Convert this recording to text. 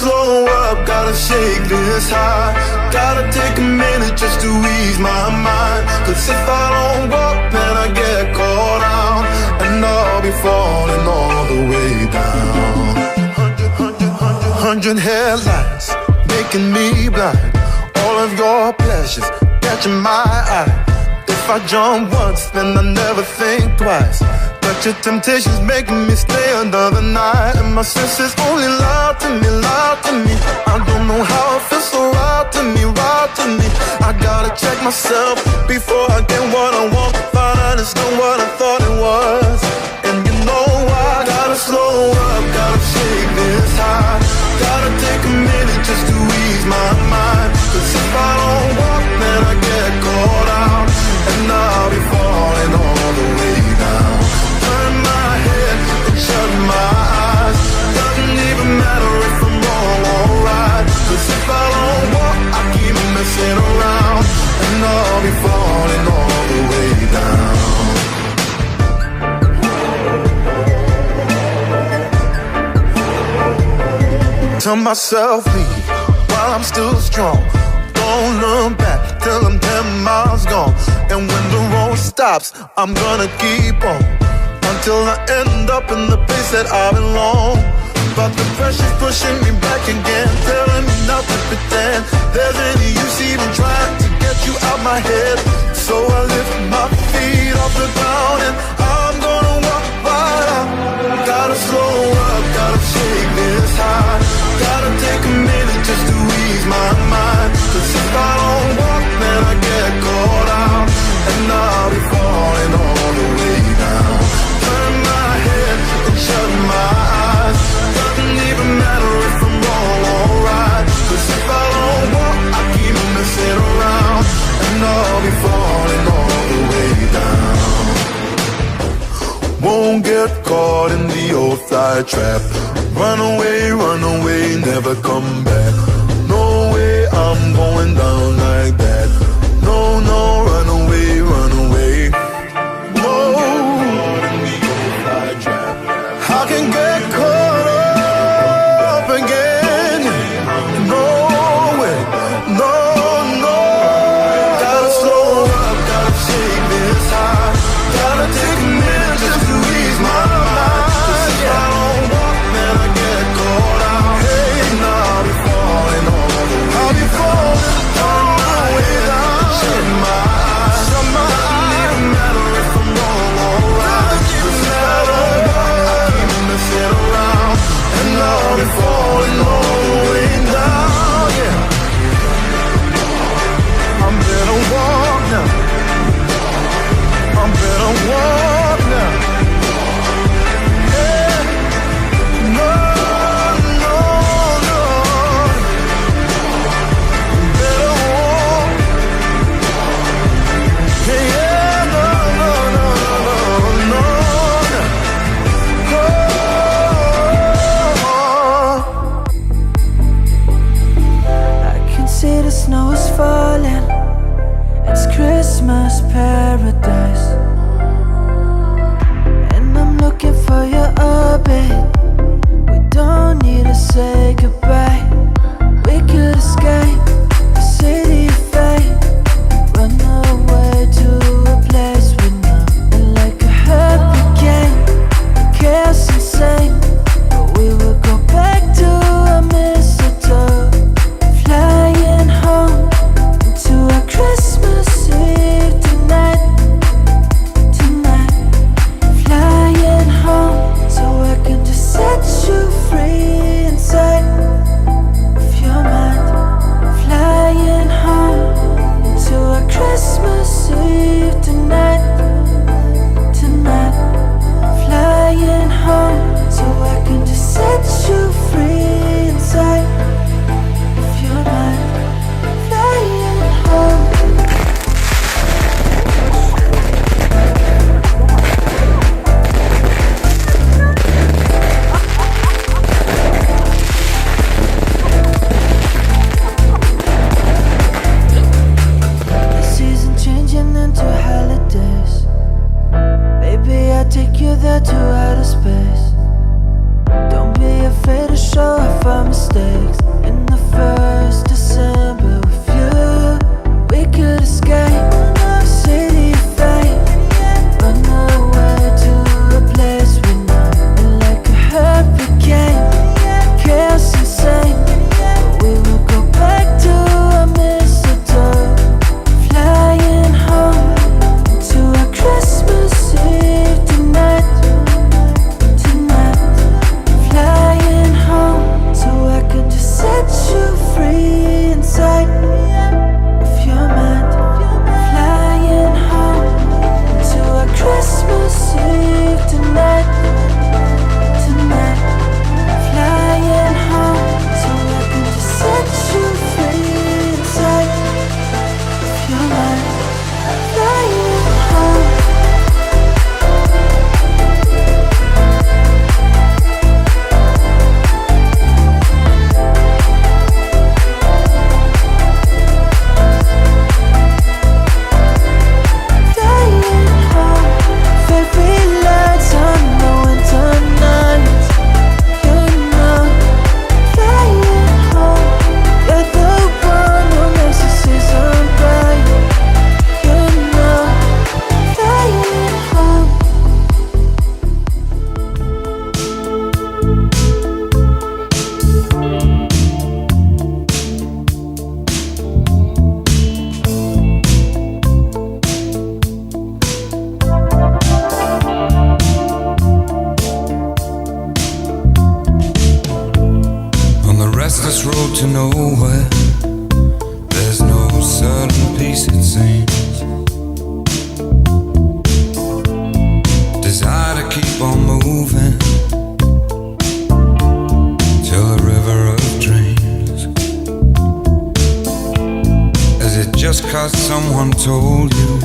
slow up, gotta shake this high. Gotta take a minute just to ease my mind. Cause if I don't walk, then I get caught out, and I'll be falling all the way down. 100 headlights making me blind. All of your pleasures catching my eye. If I jump once, then I never think twice. But your temptation's making me stay another night, and my senses only lie to me, lie to me. I don't know how it feels so right to me, right to me. I gotta check myself before I get what I want. Find out it's not what I thought it was. And you know I gotta slow up, gotta shake this high. Gotta take a minute just to ease my mind. Cause if I don't walk, then I get caught out, and I'll be falling all the way down. Turn my head and shut my eyes. Doesn't even matter if I'm wrong or right. Cause if I don't walk, I keep messing around, and I'll be falling all the way down. Tell myself leave while I'm still strong. Don't look back till I'm 10 miles gone. And when the road stops, I'm gonna keep on until I end up in the place that I belong. But the pressure's pushing me back again, telling me not to pretend there's any use even trying to get you out my head. So I lift my feet off the ground, and I'm gonna walk right out. Gotta slow up, gotta shake this high. Gotta take a minute just to ease my mind. Cause if I don't walk, then I get caught out, and I'll be falling all the way down. Turn my head and shut my eyes. Doesn't even matter if I'm wrong or right. Cause if I don't walk, I keep messing around, and I'll be falling all the way down. Won't get caught in the old fly trap. Run away, never come back. No way I'm going down like that. No, no, run away, run away. No, I can get caught up again. No way, no, no. Gotta slow up, gotta shake this high. Gotta take a minute just to ease my mind. Cause if I don't walk, then I get caught out, and I'll be falling all the way. I'll be falling all the way down. Shut my eyes, shut my eyes. Doesn't even matter if I'm wrong or right. Cause if I don't walk, I keep messing around, and I'll be falling all the way down. Yeah, I'm better walk now. I'm better walk now. Yeah, no, no, no. Better walk. Yeah, yeah, no, no, no, no, no. I can see the snow is falling. It's Christmas paradise, and I'm looking for your orbit. We don't need to say goodbye. We could escape the city of fate, run away to a place we know, and like a hurricane, the chaos insane. But we will go back to our mistletoe, flying home to our Christmas Eve tonight, tonight. Flying home so I can just set you free inside. restless road to nowhere. There's no certain peace, it seems. Desire to keep on moving till the river of dreams. Is it just 'cause someone told you